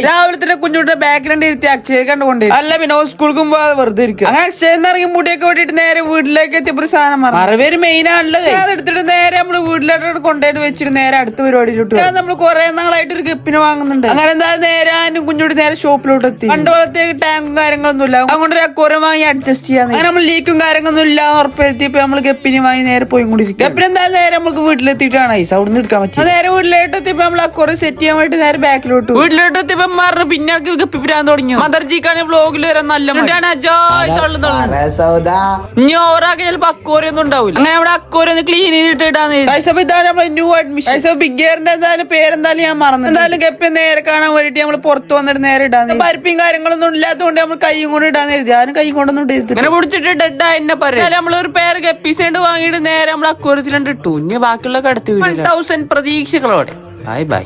രാവിലെ തന്നെ കുഞ്ഞുണ്ടെ ബാക്ക്ഗ്രൗണ്ട് ഇരുത്തി അക്ഷയ കണ്ടുകൊണ്ട് അല്ല പിന്നെ സ്കൂൾക്ക് മുമ്പ് വെറുതെ ഇരിക്കും. അങ്ങനെ അക്ഷയ ഇറങ്ങി മുടിയൊക്കെ ഓടിയിട്ട് നേരെ വീട്ടിലേക്ക് എത്തിയപ്പോ സാധനം മറവേര് മെയിൻ ആണല്ലോ. അതെടുത്തിട്ട് നേരെ നമ്മള് വീട്ടിലോട്ട് കൊണ്ടുപോയിട്ട് വെച്ചിട്ട് നേരെ അടുത്ത പരിപാടിയിലോട്ട് നമ്മൾ കുറെ നാളായിട്ട് ഒരു ഗപ്പിന് വാങ്ങുന്നുണ്ട്. അങ്ങനെ എന്തായാലും നേരെ ആനും കുഞ്ഞുടി നേരെ ഷോപ്പിലോട്ട് എത്തി. കണ്ടുപോലത്തേക്ക് ടാങ്കും കാര്യങ്ങളൊന്നും ഇല്ല. അതുകൊണ്ട് ഒരു അക്വറിയം വാങ്ങി അഡ്ജസ്റ്റ് ചെയ്യാൻ. അങ്ങനെ നമ്മൾ ലീക്കും കാര്യങ്ങളൊന്നും ഇല്ല ഉറപ്പെടുത്തിയപ്പോ നമ്മള് ഗപ്പിന് വാങ്ങി നേരെ പോയി കൊണ്ടിരിക്കും. ഗപ്പിന് എന്തായാലും നേരെ നമുക്ക് വീട്ടിലെത്തിയിട്ടാണ് ഐസ് അവിടെ നിന്ന് എടുക്കാൻ പറ്റും. നേരെ വീട്ടിലോട്ട് എത്തിയപ്പോ നമ്മൾ അക്വറിയം സെറ്റ് ചെയ്യാൻ വേണ്ടി നേരെ ബാക്കിലോട്ട് വീട്ടിലോട്ട് എത്തിയപ്പോ മാറി പിന്നെ ഗപ്പി പിരാൻ തുടങ്ങി. മദർജിക്കാണ് വ്ലോഗിൽ വരാൻ നല്ല ഇനി ഓറാക്കെ ചിലപ്പോ അക്വറിയം ഒന്നും ഉണ്ടാവില്ല. അങ്ങനെ നമ്മുടെ അക്വറിയം ക്ലീൻ ചെയ്തിട്ട് ഇടാന്ന്. ഇതാണ് നമ്മുടെ ന്യൂ അഡ്മിഷൻ. ബിഗ് ഗിയറിന്റെ എന്തായാലും പേരെന്തായാലും ഞാൻ മറന്നു. എന്തായാലും ഗപ്പി നേരെ കാണാൻ വേണ്ടിട്ട് നമ്മൾ പുറത്ത് വന്നിട്ട് നേരെ ഇടാന്ന്. പരിപ്പും കാര്യങ്ങളൊന്നും ഇല്ലാത്തതുകൊണ്ട് നമ്മൾ കൈയും കൊണ്ട് ഇടാന്ന് കരുതി. ആരും കൈ കൊണ്ടൊന്നും ഇടരുത്. ഇങ്ങനെ പിടിച്ചിട്ട് ഡെഡ് എന്നെ പറയാം. നമ്മളൊരു പേര് ഗപ്പീസ് വാങ്ങിയിട്ട് നേരെ നമ്മൾ അക്വറിയത്തിലുണ്ട് ഇട്ടു. ഇനി ബാക്കിയുള്ള അടുത്ത് 1000 പ്രതീക്ഷകളോടെ ബൈ ബൈ.